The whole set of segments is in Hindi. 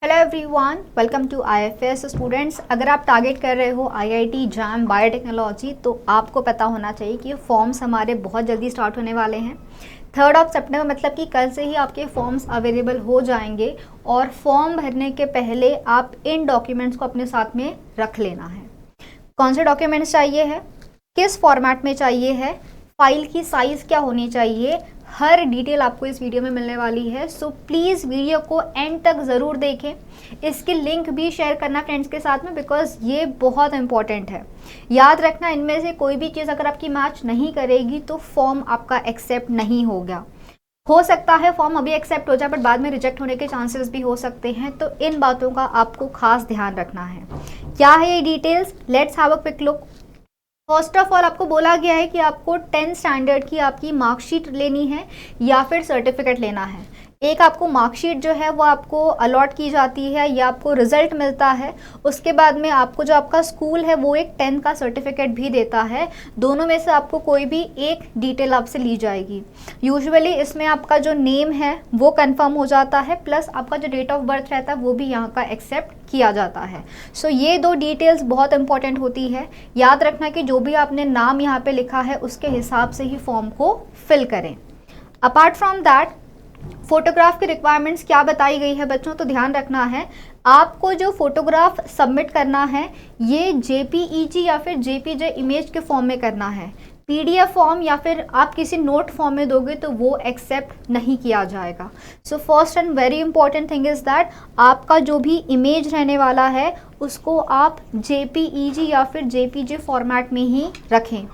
Hello everyone, welcome to IFS students. अगर आप टारगेट कर रहे हो आईआईटी जैम बायोटेक्नोलॉजी तो आपको पता होना चाहिए कि फॉर्म्स हमारे बहुत जल्दी स्टार्ट होने वाले हैं। 3 सितंबर मतलब कि कल से ही आपके फॉर्म्स अवेलेबल हो जाएंगे और फॉर्म भरने के पहले आप इन डॉक्यूमेंट्स को अपने साथ में रख लेना है। कौन से डॉक्यूमेंट्स चाहिए है, किस फॉर्मेट में चाहिए है, फाइल की साइज़ क्या होनी चाहिए, हर डिटेल आपको इस वीडियो में मिलने वाली है। सो प्लीज़ वीडियो को एंड तक ज़रूर देखें। इसकी लिंक भी शेयर करना फ्रेंड्स के साथ में, बिकॉज ये बहुत इंपॉर्टेंट है। याद रखना, इनमें से कोई भी चीज़ अगर आपकी मैच नहीं करेगी तो फॉर्म आपका एक्सेप्ट नहीं होगा। हो सकता है फॉर्म अभी एक्सेप्ट हो जाए बट बाद में रिजेक्ट होने के चांसेस भी हो सकते हैं, तो इन बातों का आपको खास ध्यान रखना है। क्या है ये details, let's have a quick look. First of all आपको बोला गया है कि आपको 10 स्टैंडर्ड की आपकी मार्कशीट लेनी है या फिर सर्टिफिकेट लेना है। एक आपको मार्कशीट जो है वो आपको अलॉट की जाती है या आपको रिजल्ट मिलता है। उसके बाद में आपको जो आपका स्कूल है वो एक 10 का सर्टिफिकेट भी देता है। दोनों में से आपको कोई भी एक डिटेल आपसे ली जाएगी। यूजुअली इसमें आपका जो नेम है वो कंफर्म हो जाता है, प्लस आपका जो डेट ऑफ बर्थ रहता है वो भी यहाँ का एक्सेप्ट किया जाता है। सो ये 2 डिटेल्स बहुत इंपॉर्टेंट होती है। याद रखना कि जो भी आपने नाम यहाँ पे लिखा है उसके हिसाब से ही फॉर्म को फिल करें। अपार्ट फ्रॉम दैट, फोटोग्राफ की रिक्वायरमेंट्स क्या बताई गई है बच्चों, तो ध्यान रखना है आपको जो फोटोग्राफ सबमिट करना है ये जेपीईजी या फिर जेपीजे इमेज के फॉर्म में करना है। पीडीएफ फॉर्म या फिर आप किसी नोट फॉर्म में दोगे तो वो एक्सेप्ट नहीं किया जाएगा। So first and very important thing is that आपका जो भी इमेज रहने वाला है उसको आप जेपीईजी या फिर जेपीजे फॉर्मेट में ही रखें।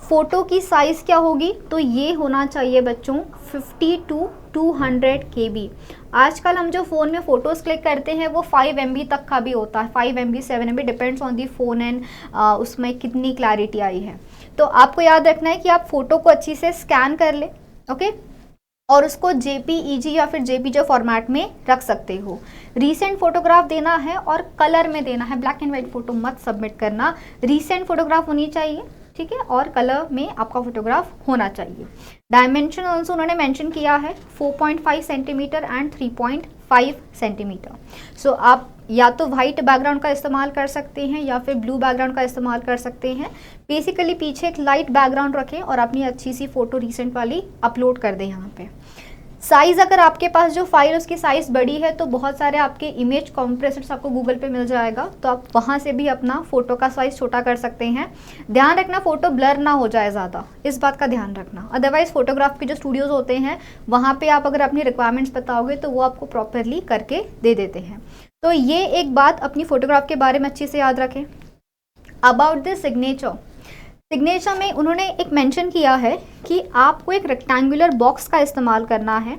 फ़ोटो की साइज़ क्या होगी, तो ये होना चाहिए बच्चों 50 to 200 KB। आजकल हम जो फ़ोन में फ़ोटोज़ क्लिक करते हैं वो 5 MB तक का भी होता है, 5 MB 7 MB, depends on the phone and उसमें कितनी क्लैरिटी आई है। तो आपको याद रखना है कि आप फ़ोटो को अच्छी से स्कैन कर लें, ओके, और उसको जेपीईजी या फिर जेपीजे फॉर्मेट में रख सकते हो। रीसेंट फोटोग्राफ देना है और कलर में देना है, ब्लैक एंड वाइट फ़ोटो मत सबमिट करना। रीसेंट फोटोग्राफ होनी चाहिए, ठीक है, और कलर में आपका फोटोग्राफ होना चाहिए। डायमेंशन ऑल्सो उन्होंने मेंशन किया है 4.5 सेंटीमीटर एंड 3.5 सेंटीमीटर। सो आप या तो वाइट बैकग्राउंड का इस्तेमाल कर सकते हैं या फिर ब्लू बैकग्राउंड का इस्तेमाल कर सकते हैं। बेसिकली पीछे एक लाइट बैकग्राउंड रखें और अपनी अच्छी सी फ़ोटो रिसेंट वाली अपलोड कर दें यहाँ पे। साइज़, अगर आपके पास जो फाइल उसकी साइज़ बड़ी है तो बहुत सारे आपके इमेज कॉम्प्रेसर्स आपको गूगल पे मिल जाएगा, तो आप वहाँ से भी अपना फ़ोटो का साइज़ छोटा कर सकते हैं। ध्यान रखना फ़ोटो ब्लर ना हो जाए ज़्यादा, इस बात का ध्यान रखना। अदरवाइज़ फोटोग्राफ के जो स्टूडियोज़ होते हैं वहाँ पर आप अगर अपनी रिक्वायरमेंट्स बताओगे तो वो आपको प्रॉपरली करके दे देते हैं। तो ये एक बात अपनी फ़ोटोग्राफ के बारे में अच्छे से याद रखें। अबाउट द सिग्नेचर, सिग्नेचर में उन्होंने एक मेंशन किया है कि आपको एक रेक्टेंगुलर बॉक्स का इस्तेमाल करना है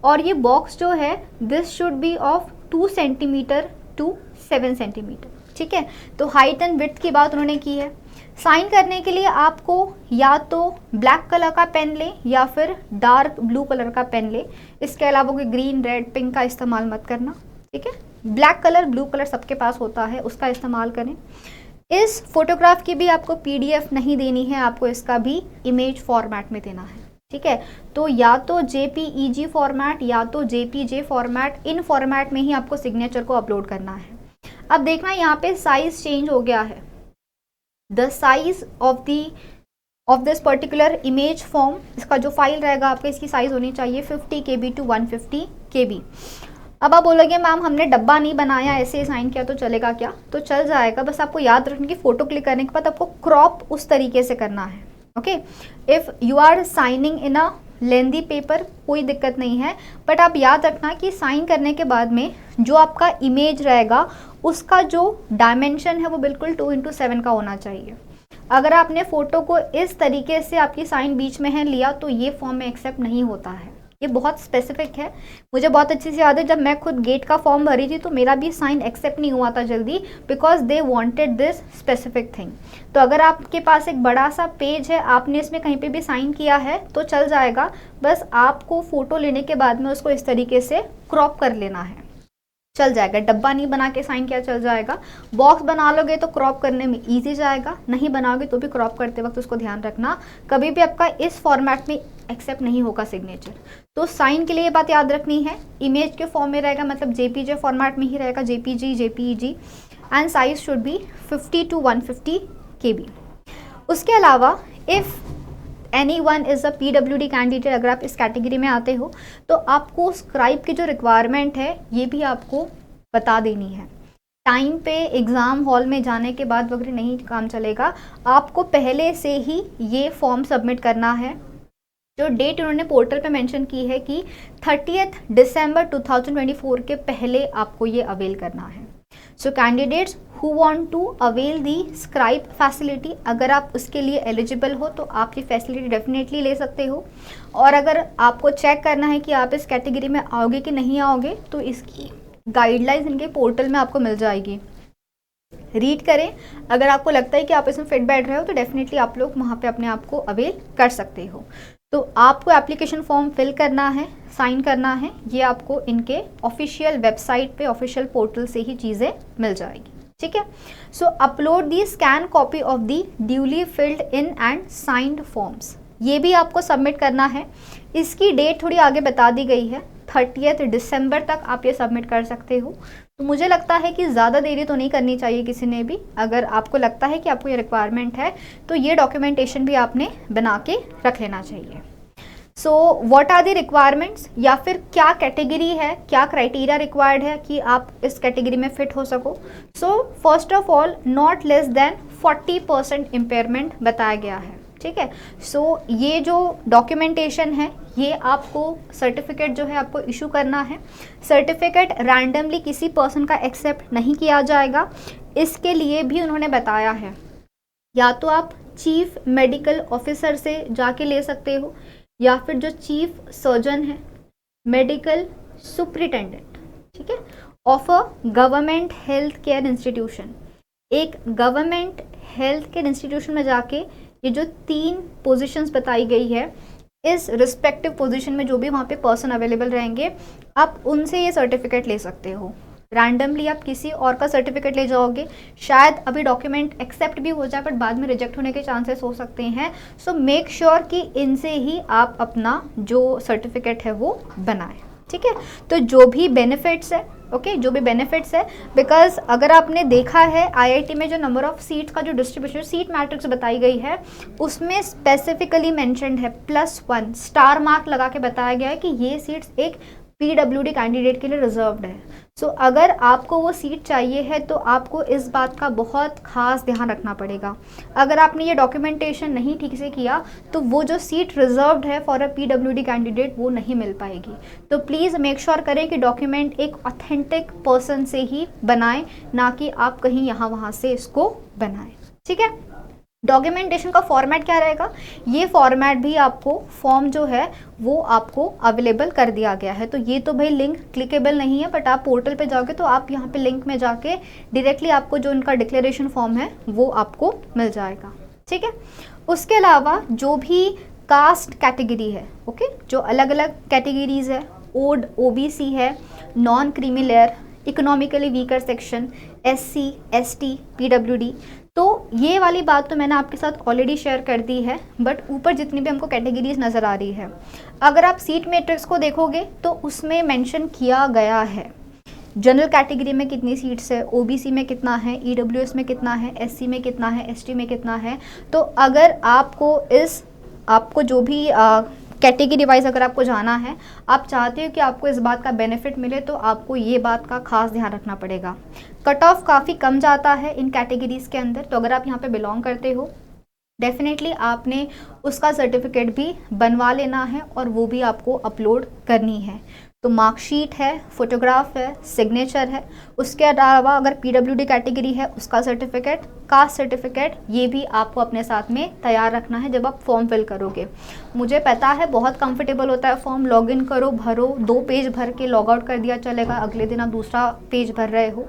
और ये बॉक्स जो है this should be of 2 centimetre to 7 centimetre, ठीक है। तो हाइट एंड विड्थ की बात उन्होंने की है। साइन करने के लिए आपको या तो ब्लैक कलर का पेन लें या फिर डार्क ब्लू कलर का पेन लें। इसके अलावा कोई ग्रीन, रेड, पिंक का इस्तेमाल मत करना, ठीक है। ब्लैक कलर, ब्लू कलर सबके पास होता है, उसका इस्तेमाल करें। इस फोटोग्राफ की भी आपको पीडीएफ नहीं देनी है, आपको इसका भी इमेज फॉर्मेट में देना है, ठीक है। तो या तो जेपीईजी फॉर्मेट या तो जेपीजे फॉर्मेट, इन फॉर्मेट में ही आपको सिग्नेचर को अपलोड करना है। अब देखना यहाँ पे साइज चेंज हो गया है। The size of this particular image form, इसका जो फाइल रहेगा आपका, इसकी साइज होनी चाहिए 50 KB to 150 KB। अब आप बोलोगे मैम हमने डब्बा नहीं बनाया, ऐसे साइन किया तो चलेगा क्या, तो चल जाएगा। बस आपको याद रखना कि फ़ोटो क्लिक करने के बाद आपको क्रॉप उस तरीके से करना है, okay. If you are signing in a lengthy paper कोई दिक्कत नहीं है, बट आप याद रखना कि साइन करने के बाद में जो आपका इमेज रहेगा उसका जो डायमेंशन है वो बिल्कुल 2:7 का होना चाहिए। अगर आपने फ़ोटो को इस तरीके से आपकी साइन बीच में है लिया तो ये फॉर्म में एक्सेप्ट नहीं होता है। ये बहुत स्पेसिफिक है, मुझे बहुत अच्छी से याद है जब मैं खुद गेट का फॉर्म भरी थी तो मेरा भी साइन एक्सेप्ट नहीं हुआ था जल्दी, because they wanted this specific thing. तो अगर आपके पास एक बड़ा सा पेज है, आपने इसमें कहीं पे भी साइन किया है तो चल जाएगा, बस आपको फ़ोटो लेने के बाद में उसको इस तरीके से क्रॉप कर लेना है, चल जाएगा। डब्बा नहीं बना के साइन किया चल जाएगा। बॉक्स बना लोगे तो क्रॉप करने में ईजी जाएगा, नहीं बनाओगे तो भी क्रॉप करते वक्त उसको ध्यान रखना, कभी भी आपका इस फॉर्मेट में एक्सेप्ट नहीं होगा सिग्नेचर। तो साइन के लिए ये बात याद रखनी है, इमेज के फॉर्म में रहेगा, मतलब जेपीजे फॉर्मेट में ही रहेगा, JPG JPEG, and size should be 50 to 150 KB। उसके अलावा if anyone is a PWD candidate, अगर आप इस कैटेगरी में आते हो तो आपको स्क्राइब की जो रिक्वायरमेंट है ये भी आपको बता देनी है। टाइम पे एग्ज़ाम हॉल में जाने के बाद वगैरह नहीं काम चलेगा, आपको पहले से ही ये फॉर्म सबमिट करना है। जो डेट उन्होंने पोर्टल पे मेंशन की है कि 30 दिसंबर 2024 के पहले आपको ये अवेल करना है। So candidates who want to avail the scribe facility, अगर आप उसके लिए एलिजिबल हो तो आप ये फैसिलिटी डेफिनेटली ले सकते हो। और अगर आपको चेक करना है कि आप इस कैटेगरी में आओगे कि नहीं आओगे तो इसकी गाइडलाइंस इनके पोर्टल में आपको मिल जाएगी, रीड करें। अगर आपको लगता है कि आप इसमें फिट बैठ रहे हो तो डेफिनेटली आप लोग वहाँ पे अपने आप को अवेल कर सकते हो। तो आपको एप्लीकेशन फॉर्म फिल करना है, साइन करना है, ये आपको इनके ऑफिशियल वेबसाइट पे ऑफिशियल पोर्टल से ही चीज़ें मिल जाएगी, ठीक है। सो upload the scan copy of the duly filled in and signed forms, ये भी आपको सबमिट करना है। इसकी डेट थोड़ी आगे बता दी गई है, 30 दिसंबर तक आप ये सबमिट कर सकते हो। तो मुझे लगता है कि ज़्यादा देरी तो नहीं करनी चाहिए किसी ने भी। अगर आपको लगता है कि आपको ये रिक्वायरमेंट है तो ये डॉक्यूमेंटेशन भी आपने बना के रख लेना चाहिए। So what are the requirements, या फिर क्या कैटेगरी है, क्या क्राइटेरिया रिक्वायर्ड है कि आप इस कैटेगरी में फिट हो सको। So first of all not less than 40% impairment बताया गया है, ठीक है। सो ये जो डॉक्यूमेंटेशन है ये आपको सर्टिफिकेट जो है आपको इशू करना है। सर्टिफिकेट रैंडमली किसी पर्सन का एक्सेप्ट नहीं किया जाएगा, इसके लिए भी उन्होंने बताया है या तो आप चीफ मेडिकल ऑफिसर से जाके ले सकते हो या फिर जो चीफ सर्जन है, मेडिकल सुप्रिटेंडेंट, ठीक है, of a government health care institution. एक गवर्नमेंट हेल्थ केयर इंस्टीट्यूशन में जाके ये जो 3 पोजीशंस बताई गई है, इस रिस्पेक्टिव पोजीशन में जो भी वहाँ पे पर्सन अवेलेबल रहेंगे आप उनसे ये सर्टिफिकेट ले सकते हो। रैंडमली आप किसी और का सर्टिफिकेट ले जाओगे, शायद अभी डॉक्यूमेंट एक्सेप्ट भी हो जाए बट बाद में रिजेक्ट होने के चांसेस हो सकते हैं। सो मेक श्योर कि इनसे ही आप अपना जो सर्टिफिकेट है वो बनाएं, ठीक है। तो जो भी बेनिफिट्स है, ओके, जो भी बेनिफिट्स है, बिकॉज अगर आपने देखा है आईआईटी में जो नंबर ऑफ सीट्स का जो डिस्ट्रीब्यूशन सीट मैट्रिक्स बताई गई है उसमें स्पेसिफिकली मेंशन्ड है +1 स्टार मार्क लगा के बताया गया है कि ये सीट्स एक पीडब्ल्यूडी कैंडिडेट के लिए रिजर्व्ड है। सो अगर आपको वो सीट चाहिए है तो आपको इस बात का बहुत खास ध्यान रखना पड़ेगा। अगर आपने ये डॉक्यूमेंटेशन नहीं ठीक से किया तो वो जो सीट रिजर्व्ड है फॉर अ पीडब्ल्यूडी कैंडिडेट वो नहीं मिल पाएगी। तो प्लीज़ मेक श्योर करें कि डॉक्यूमेंट एक ऑथेंटिक पर्सन से ही बनाएं, ना कि आप कहीं यहाँ वहाँ से इसको बनाएं, ठीक है। डॉक्यूमेंटेशन का फॉर्मेट क्या रहेगा, ये फॉर्मेट भी आपको फॉर्म जो है वो आपको अवेलेबल कर दिया गया है। तो ये तो भाई लिंक क्लिकेबल नहीं है, बट आप पोर्टल पे जाओगे तो आप यहाँ पे लिंक में जाके डायरेक्टली आपको जो उनका डिक्लेरेशन फॉर्म है वो आपको मिल जाएगा, ठीक है। उसके अलावा जो भी कास्ट कैटेगरी है, ओके, जो अलग अलग कैटेगरीज है, ओड ओबीसी है, non creamy layer, economically weaker section, SC ST PWD, तो ये वाली बात तो मैंने आपके साथ ऑलरेडी शेयर कर दी है। बट ऊपर जितनी भी हमको कैटेगरीज नज़र आ रही है, अगर आप सीट मैट्रिक्स को देखोगे तो उसमें मेंशन किया गया है जनरल कैटेगरी में कितनी सीट्स है, ओबीसी में कितना है, ईडब्ल्यूएस में कितना है, एससी में कितना है, एसटी में कितना है। तो अगर आपको जो भी कैटेगरी वाइज अगर आपको जाना है, आप चाहते हो कि आपको इस बात का बेनिफिट मिले, तो आपको ये बात का खास ध्यान रखना पड़ेगा। कट ऑफ काफ़ी कम जाता है इन कैटेगरीज़ के अंदर, तो अगर आप यहाँ पे बिलोंग करते हो डेफिनेटली आपने उसका सर्टिफिकेट भी बनवा लेना है और वो भी आपको अपलोड करनी है। तो मार्कशीट है, फोटोग्राफ है, सिग्नेचर है, उसके अलावा अगर पीडब्ल्यूडी कैटेगरी है उसका सर्टिफिकेट, कास्ट सर्टिफिकेट, ये भी आपको अपने साथ में तैयार रखना है जब आप फॉर्म फिल करोगे। मुझे पता है बहुत कंफर्टेबल होता है फॉर्म, लॉगिन करो, भरो, 2 पेज भर के लॉग आउट कर दिया चलेगा, अगले दिन आप दूसरा पेज भर रहे हो,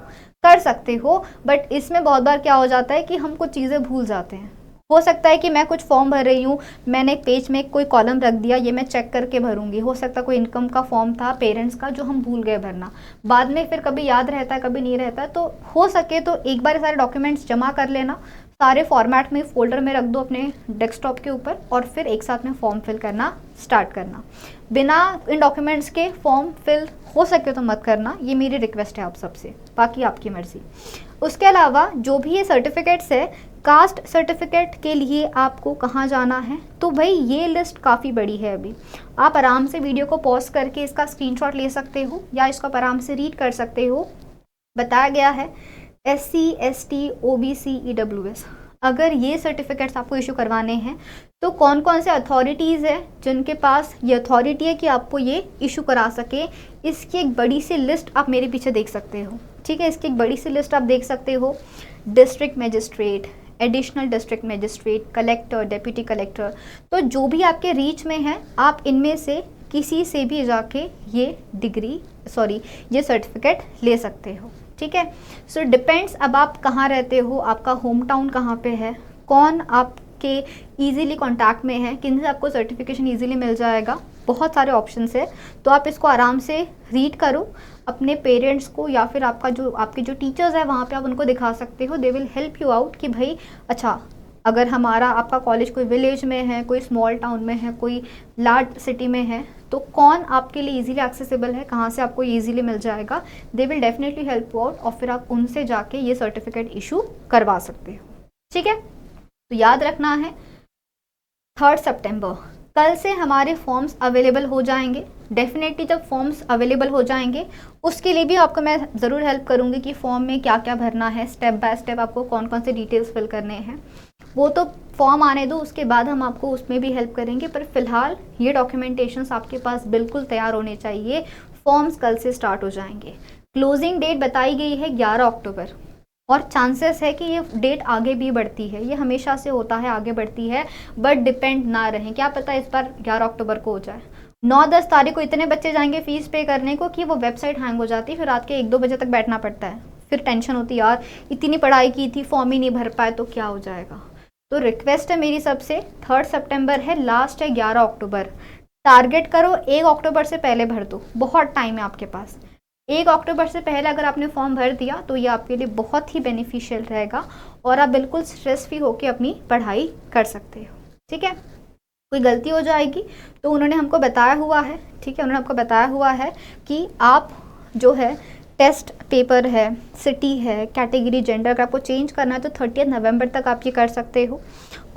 कर सकते हो। बट इसमें बहुत बार क्या हो जाता है कि हम कुछ चीज़ें भूल जाते हैं। हो सकता है कि मैं कुछ फॉर्म भर रही हूँ, मैंने एक पेज में कोई कॉलम रख दिया, ये मैं चेक करके भरूंगी। हो सकता है कोई इनकम का फॉर्म था पेरेंट्स का जो हम भूल गए भरना, बाद में फिर कभी याद रहता है कभी नहीं रहता है। तो हो सके तो एक बार सारे डॉक्यूमेंट्स जमा कर लेना, सारे फॉर्मेट में फोल्डर में रख दो अपने डेस्कटॉप के ऊपर और फिर एक साथ में फॉर्म फिल करना स्टार्ट करना। बिना इन डॉक्यूमेंट्स के फॉर्म फिल हो सके तो मत करना, ये मेरी रिक्वेस्ट है आप सबसे, बाकी आपकी मर्ज़ी। उसके अलावा जो भी ये सर्टिफिकेट्स है, कास्ट सर्टिफिकेट के लिए आपको कहाँ जाना है, तो भाई ये लिस्ट काफ़ी बड़ी है। अभी आप आराम से वीडियो को पॉज करके इसका स्क्रीनशॉट ले सकते हो या इसको आप आराम से रीड कर सकते हो। बताया गया है SC ST OBC EWS, अगर ये सर्टिफिकेट्स आपको इशू करवाने हैं तो कौन कौन से अथॉरिटीज़ है जिनके पास ये अथॉरिटी है कि आपको ये इशू करा सके, इसकी एक बड़ी सी लिस्ट आप मेरे पीछे देख सकते हो। ठीक है, इसकी एक बड़ी सी लिस्ट आप देख सकते हो। District magistrate, additional district magistrate, collector, deputy collector, तो जो भी आपके रीच में है आप इनमें से किसी से भी जाके ये सर्टिफिकेट ले सकते हो। ठीक है, सो डिपेंड्स अब आप कहाँ रहते हो, आपका होम टाउन कहाँ पे है, कौन आपके इजीली कांटेक्ट में है, किन से आपको सर्टिफिकेशन इजीली मिल जाएगा, बहुत सारे ऑप्शंस है। तो आप इसको आराम से रीड करो, अपने पेरेंट्स को या फिर आपके जो टीचर्स है वहाँ पे आप उनको दिखा सकते हो। They will help you out कि भाई अच्छा, अगर आपका कॉलेज कोई विलेज में है, कोई स्मॉल टाउन में है, कोई लार्ज सिटी में है, तो कौन आपके लिए इजीली एक्सेसिबल है, कहाँ से आपको इजीली मिल जाएगा। They will definitely help you out और फिर आप उनसे जाके ये सर्टिफिकेट इशू करवा सकते हो। ठीक है, तो याद रखना है 3 सितंबर कल से हमारे फॉर्म्स अवेलेबल हो जाएंगे। डेफिनेटली जब फॉर्म्स अवेलेबल हो जाएंगे उसके लिए भी आपको मैं ज़रूर हेल्प करूँगी कि फॉर्म में क्या क्या भरना है, स्टेप बाय स्टेप आपको कौन कौन से डिटेल्स फिल करने हैं। वो तो फॉर्म आने दो, उसके बाद हम आपको उसमें भी हेल्प करेंगे, पर फिलहाल ये डॉक्यूमेंटेशंस आपके पास बिल्कुल तैयार होने चाहिए। फॉर्म्स कल से स्टार्ट हो जाएंगे। क्लोजिंग डेट बताई गई है 11 अक्टूबर और चांसेस है कि ये डेट आगे भी बढ़ती है, ये हमेशा से होता है, आगे बढ़ती है, बट डिपेंड ना रहें, क्या पता इस बार 11 अक्टूबर को हो जाए। 9-10 तारीख को इतने बच्चे जाएंगे फीस पे करने को कि वो वेबसाइट हैंग हो जाती है, फिर रात के 1-2 बजे तक बैठना पड़ता है, फिर टेंशन होती है यार इतनी पढ़ाई की थी, फॉर्म ही नहीं भर पाए तो क्या हो जाएगा। तो रिक्वेस्ट है मेरी सबसे, 3 सितंबर है, लास्ट है 11 अक्टूबर। टारगेट करो 1 अक्टूबर से पहले भर दो, बहुत टाइम है आपके पास। 1 अक्टूबर से पहले अगर आपने फॉर्म भर दिया तो ये आपके लिए बहुत ही बेनिफिशियल रहेगा और आप बिल्कुल स्ट्रेस फ्री होकर अपनी पढ़ाई कर सकते हो। ठीक है, कोई गलती हो जाएगी तो उन्होंने हमको बताया हुआ है, ठीक है, उन्होंने आपको बताया हुआ है कि आप जो है टेस्ट पेपर है, सिटी है, कैटेगरी, जेंडर, अगर आपको चेंज करना है तो 30 नवंबर तक आप ये कर सकते हो।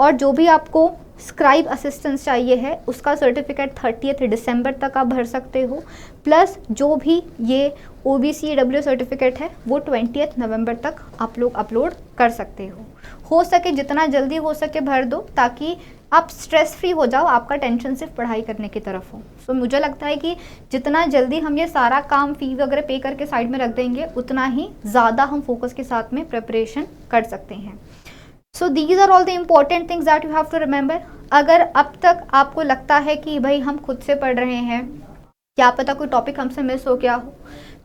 और जो भी आपको स्क्राइब असिस्टेंस चाहिए है उसका सर्टिफिकेट 30 दिसंबर तक आप भर सकते हो। प्लस जो भी ये OBC EW सर्टिफिकेट है वो 20 नवंबर तक आप लोग अपलोड कर सकते हो सके जितना जल्दी हो सके भर दो ताकि आप स्ट्रेस फ्री हो जाओ, आपका टेंशन सिर्फ पढ़ाई करने की तरफ हो। सो मुझे लगता है कि जितना जल्दी हम ये सारा काम फी वगैरह पे करके साइड में रख देंगे उतना ही ज़्यादा हम फोकस के साथ में प्रिपरेशन कर सकते हैं। So these are all the important things that you have to remember. अगर अब तक आपको लगता है कि भाई हम खुद से पढ़ रहे हैं, क्या पता कोई टॉपिक हमसे मिस हो गया हो,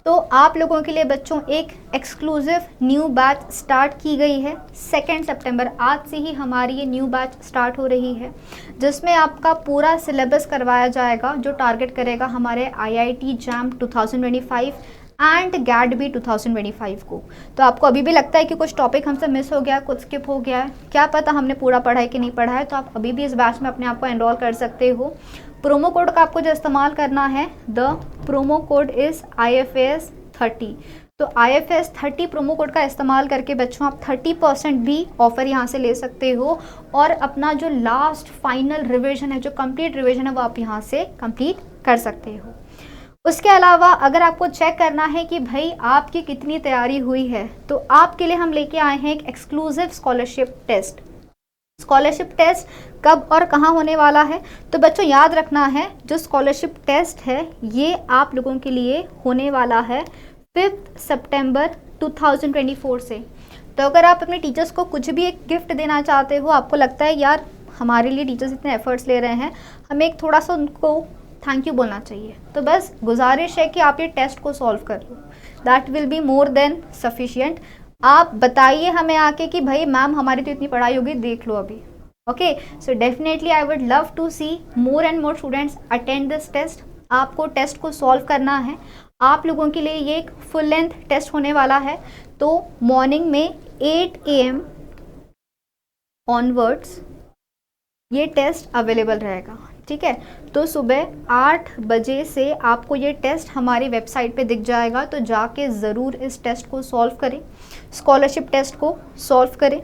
तो आप लोगों के लिए बच्चों एक एक्सक्लूसिव न्यू बैच स्टार्ट की गई है 2 सितंबर। आज से ही हमारी ये न्यू बैच स्टार्ट हो रही है जिसमें आपका पूरा सिलेबस करवाया जाएगा जो टारगेट करेगा हमारे IIT JAM 2025 एंड GAT-B 2025 को। तो आपको अभी भी लगता है कि कुछ टॉपिक हमसे मिस हो गया, कुछ स्किप हो गया है, क्या पता हमने पूरा पढ़ा है कि नहीं पढ़ा है, तो आप अभी भी इस बैच में अपने आप को एनरोल कर सकते हो। प्रोमो कोड का आपको जो इस्तेमाल करना है, the promo code is IFAS 30। तो IFAS 30 प्रोमो कोड का इस्तेमाल करके बच्चों आप 30% भी ऑफ़र यहाँ से ले सकते हो और अपना जो लास्ट फाइनल रिवीजन है, जो कंप्लीट रिवीजन है, वो आप यहाँ से कंप्लीट कर सकते हो। उसके अलावा अगर आपको चेक करना है कि भाई आपकी कितनी तैयारी हुई है तो आपके लिए हम लेके आए हैं एक exclusive scholarship test. Scholarship test कब और कहाँ होने वाला है, तो बच्चों याद रखना है जो स्कॉलरशिप टेस्ट है ये आप लोगों के लिए होने वाला है 5 सितंबर 2024 से। तो अगर आप अपने टीचर्स को कुछ भी एक गिफ्ट देना चाहते हो, आपको लगता है यार हमारे लिए टीचर्स इतने एफर्ट्स ले रहे हैं, हमें एक थोड़ा सा उनको थैंक यू बोलना चाहिए, तो बस गुजारिश है कि आप ये टेस्ट को सॉल्व कर लो, that will be more than sufficient. आप बताइए हमें आके कि भाई मैम हमारी तो इतनी पढ़ाई होगी, देख लो अभी। Okay, so definitely I would love to see more and more students attend this test. आपको टेस्ट को सॉल्व करना है, आप लोगों के लिए ये एक फुल लेंथ टेस्ट होने वाला है। तो मॉर्निंग में 8 AM ऑनवर्ड्स ये टेस्ट अवेलेबल रहेगा, ठीक है। तो सुबह 8 बजे से आपको ये टेस्ट हमारी वेबसाइट पे दिख जाएगा, तो जाके ज़रूर इस टेस्ट को सॉल्व करें, स्कॉलरशिप टेस्ट को सॉल्व करें।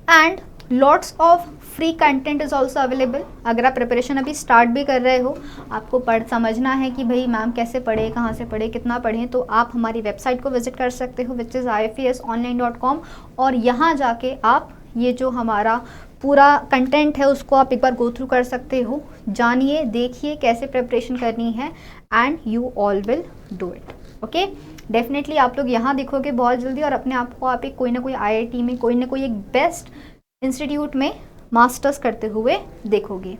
And lots of free content is also available. अगर आप प्रिपरेशन अभी स्टार्ट भी कर रहे हो, आपको समझना है कि भाई मैम कैसे पढ़े, कहाँ से पढ़े, कितना पढ़ें, तो आप हमारी वेबसाइट को विजिट कर सकते हो विच इज़ ifasonline.com। और यहाँ जाके आप ये जो हमारा पूरा कंटेंट है उसको आप एक बार गो थ्रू कर सकते हो, जानिए, देखिए कैसे प्रिपरेशन करनी है, and you all will do it. Okay, definitely आप लोग यहाँ देखोगे बहुत जल्दी, और अपने आप को आप एक कोई ना कोई IIT में, कोई ना कोई एक बेस्ट इंस्टीट्यूट में मास्टर्स करते हुए देखोगे।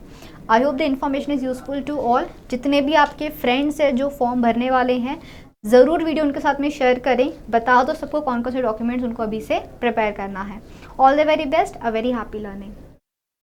I hope the information is useful to all. जितने भी आपके फ्रेंड्स हैं जो फॉर्म भरने वाले हैं, ज़रूर वीडियो उनके साथ में शेयर करें, बता दो सबको कौन कौन से डॉक्यूमेंट्स उनको अभी से प्रिपेयर करना है। All the very best, a very happy learning.